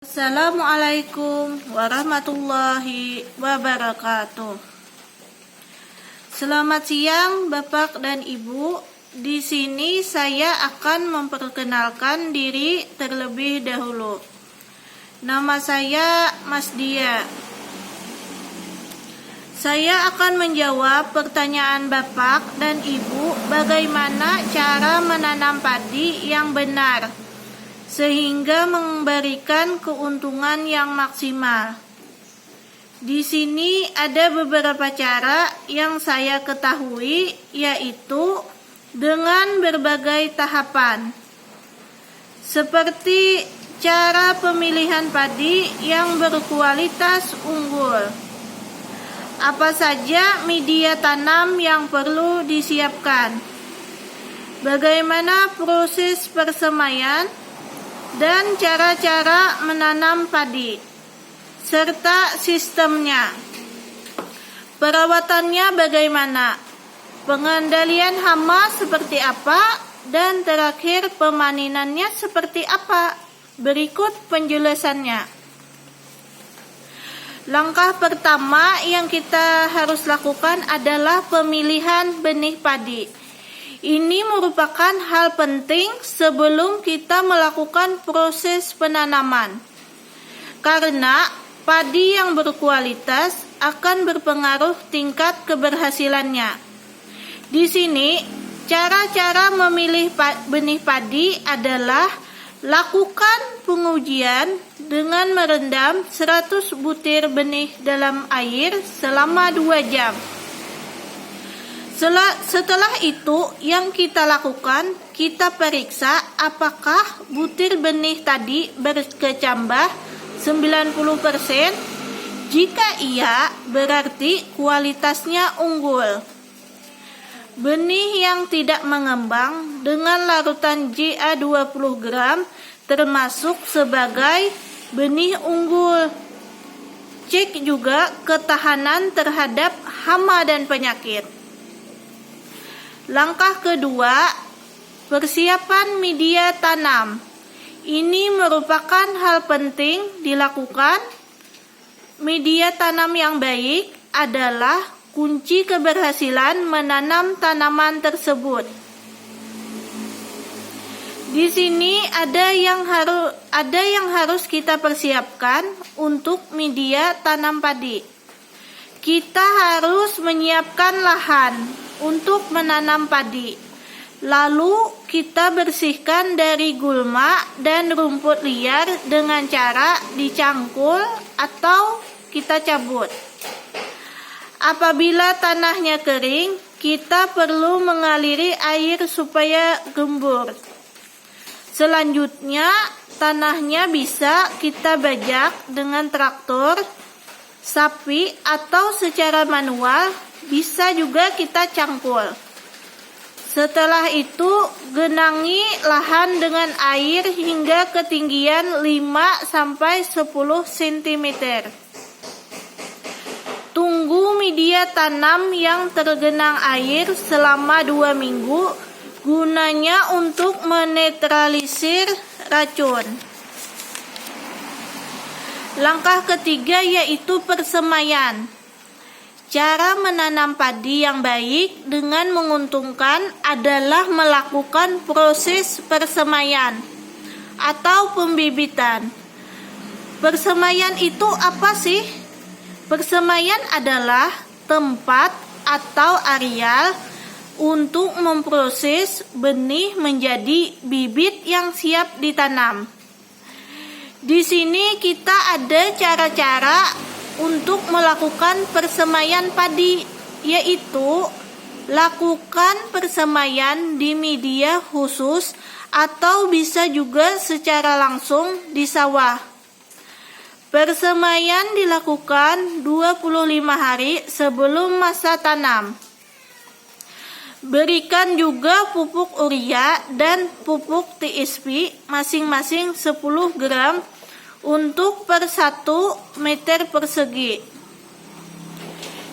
Assalamualaikum warahmatullahi wabarakatuh. Selamat siang Bapak dan Ibu. Di sini saya akan memperkenalkan diri terlebih dahulu. Nama saya Mas Dia. Saya akan menjawab pertanyaan Bapak dan Ibu bagaimana cara menanam padi yang benar sehingga memberikan keuntungan yang maksimal. Di sini ada beberapa cara yang saya ketahui, yaitu dengan berbagai tahapan. Seperti cara pemilihan padi yang berkualitas unggul. Apa saja media tanam yang perlu disiapkan? Bagaimana proses persemaian dan cara-cara menanam padi, serta sistemnya. Perawatannya bagaimana, pengendalian hama seperti apa, dan terakhir pemanenannya seperti apa. Berikut penjelasannya. Langkah pertama yang kita harus lakukan adalah pemilihan benih padi. Ini merupakan hal penting sebelum kita melakukan proses penanaman. Karena padi yang berkualitas akan berpengaruh tingkat keberhasilannya. Di sini, cara-cara memilih benih padi adalah lakukan pengujian dengan merendam 100 butir benih dalam air selama 2 jam. Setelah itu yang kita lakukan, kita periksa apakah butir benih tadi berkecambah 90%. Jika iya, berarti kualitasnya unggul. Benih yang tidak mengembang dengan larutan JA 20 gram termasuk sebagai benih unggul. Cek juga ketahanan terhadap hama dan penyakit. Langkah kedua, persiapan media tanam. Ini merupakan hal penting dilakukan. Media tanam yang baik adalah kunci keberhasilan menanam tanaman tersebut. Di sini ada yang harus kita persiapkan untuk media tanam padi. Kita harus menyiapkan lahan untuk menanam padi. Lalu kita bersihkan dari gulma dan rumput liar dengan cara dicangkul atau kita cabut. Apabila tanahnya kering, kita perlu mengaliri air supaya gembur. Selanjutnya, tanahnya bisa kita bajak dengan traktor, sapi, atau secara manual. Bisa juga kita cangkul. Setelah itu, genangi lahan dengan air hingga ketinggian 5-10 cm. Tunggu media tanam yang tergenang air selama 2 minggu, gunanya untuk menetralisir racun. Langkah ketiga yaitu persemaian. Cara menanam padi yang baik dengan menguntungkan adalah melakukan proses persemaian atau pembibitan. Persemaian itu apa sih? Persemaian adalah tempat atau areal untuk memproses benih menjadi bibit yang siap ditanam. Di sini kita ada cara-cara untuk melakukan persemaian padi, yaitu lakukan persemaian di media khusus atau bisa juga secara langsung di sawah. Persemaian dilakukan 25 hari sebelum masa tanam. Berikan juga pupuk urea dan pupuk TSP masing-masing 10 gram untuk per 1 meter persegi.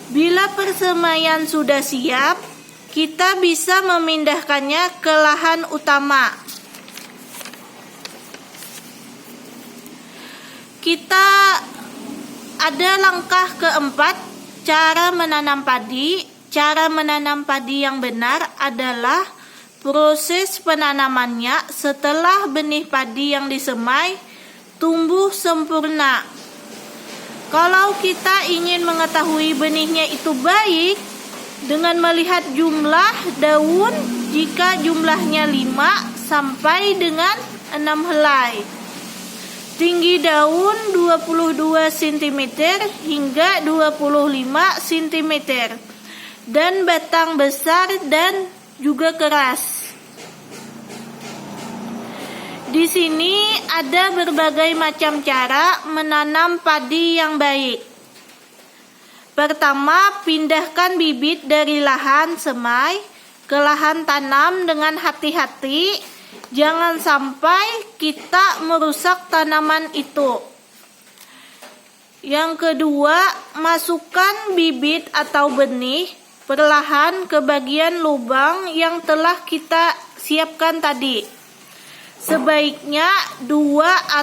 Bila persemaian sudah siap, kita bisa memindahkannya ke lahan utama. kita ada langkah keempat, cara menanam padi. Cara menanam padi yang benar adalah proses penanamannya setelah benih padi yang disemai tumbuh sempurna. Kalau kita ingin mengetahui benihnya itu baik dengan melihat jumlah daun, jika jumlahnya 5 sampai dengan 6 helai. Tinggi daun 22 cm hingga 25 cm. Dan batang besar dan juga keras. Di sini ada berbagai macam cara menanam padi yang baik. Pertama, pindahkan bibit dari lahan semai ke lahan tanam dengan hati-hati. Jangan sampai kita merusak tanaman itu. Yang kedua, masukkan bibit atau benih perlahan ke bagian lubang yang telah kita siapkan tadi. Sebaiknya 2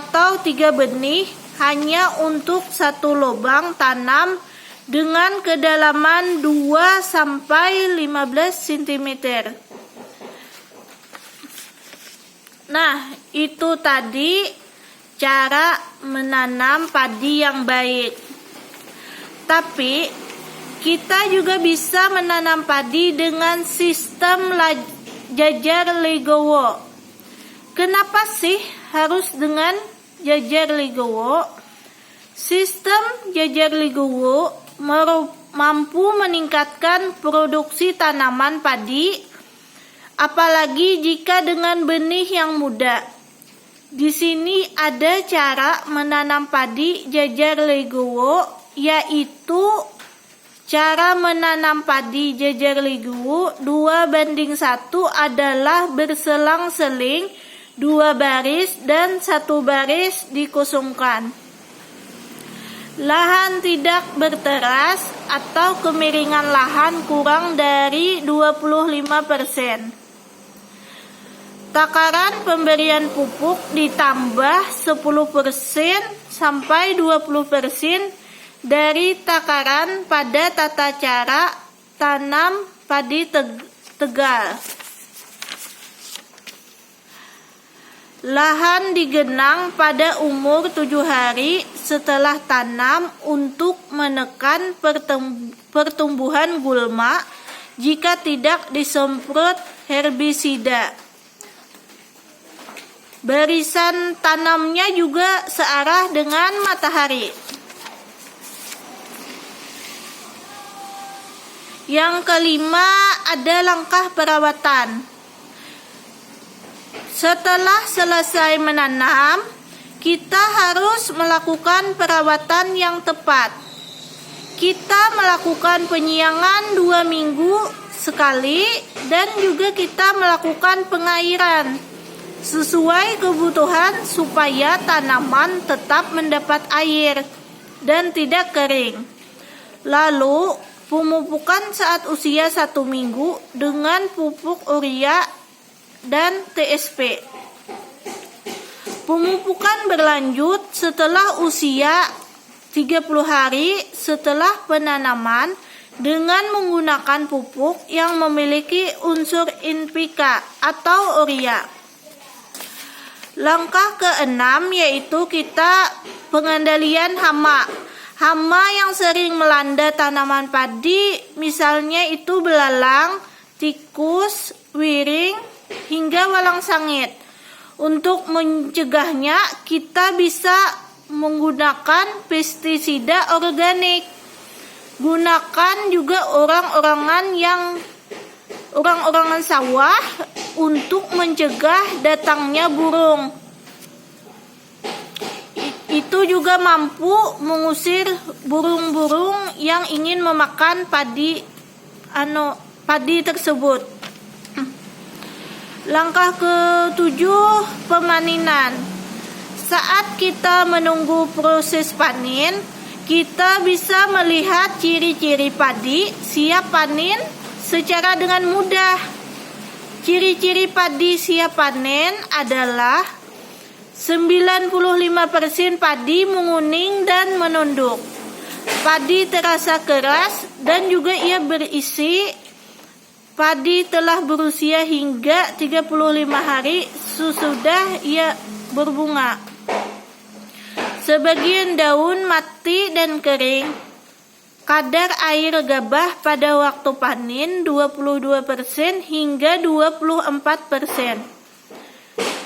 atau 3 benih hanya untuk satu lubang tanam dengan kedalaman 2 sampai 15 cm. Nah, itu tadi cara menanam padi yang baik. Tapi kita juga bisa menanam padi dengan sistem jajar legowo. Kenapa sih harus dengan jajar legowo? Sistem jajar legowo mampu meningkatkan produksi tanaman padi, apalagi jika dengan benih yang muda. Di sini ada cara menanam padi jajar legowo, yaitu cara menanam padi jajar legowo 2:1 adalah berselang-seling 2 baris dan 1 baris dikosongkan. Lahan tidak berteras atau kemiringan lahan kurang dari 25%. Takaran pemberian pupuk ditambah 10% sampai 20% dari takaran pada tata cara tanam padi tegal. Lahan digenang pada umur 7 hari setelah tanam untuk menekan pertumbuhan gulma jika tidak disemprot herbisida. Barisan tanamnya juga searah dengan matahari. Yang kelima ada langkah perawatan. Setelah selesai menanam, kita harus melakukan perawatan yang tepat. Kita melakukan penyiangan 2 minggu sekali dan juga kita melakukan pengairan sesuai kebutuhan supaya tanaman tetap mendapat air dan tidak kering. Lalu, pemupukan saat usia 1 minggu dengan pupuk urea dan TSP. Pemupukan berlanjut setelah usia 30 hari setelah penanaman dengan menggunakan pupuk yang memiliki unsur NPK atau urea. Langkah ke-6 yaitu kita pengendalian hama. Hama yang sering melanda tanaman padi misalnya itu belalang, tikus, wiring, hingga walang sangit. Untuk mencegahnya kita bisa menggunakan pestisida organik. Gunakan juga orang-orangan sawah untuk mencegah datangnya burung. Itu juga mampu mengusir burung-burung yang ingin memakan padi tersebut. Langkah ke-7, pemaninan. Saat kita menunggu proses panen, kita bisa melihat ciri-ciri padi siap panen secara dengan mudah. Ciri-ciri padi siap panen adalah 95% padi menguning dan menunduk. Padi terasa keras dan juga ia berisi. Padi telah berusia hingga 35 hari sesudah ia berbunga. Sebagian daun mati dan kering. Kadar air gabah pada waktu panen 22% hingga 24%.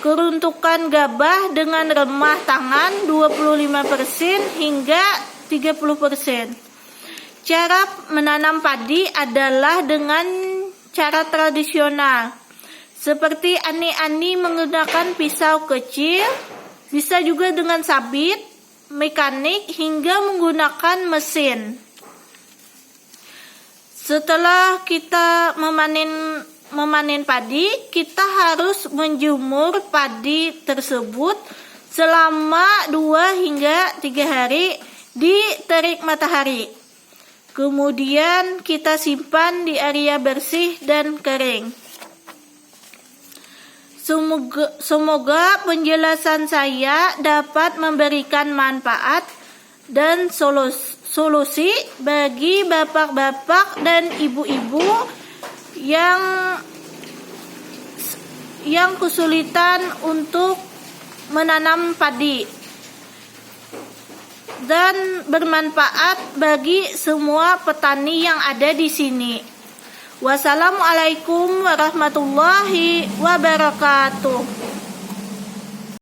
Keruntukan gabah dengan remah tangan 25% hingga 30%. Cara menanam padi adalah dengan cara tradisional, seperti ani-ani menggunakan pisau kecil, bisa juga dengan sabit, mekanik, hingga menggunakan mesin. Setelah kita memanen padi, kita harus menjemur padi tersebut selama 2 hingga 3 hari di terik matahari. Kemudian kita simpan di area bersih dan kering. Semoga penjelasan saya dapat memberikan manfaat dan solusi bagi bapak-bapak dan ibu-ibu yang kesulitan untuk menanam padi, dan bermanfaat bagi semua petani yang ada di sini. Wassalamualaikum warahmatullahi wabarakatuh.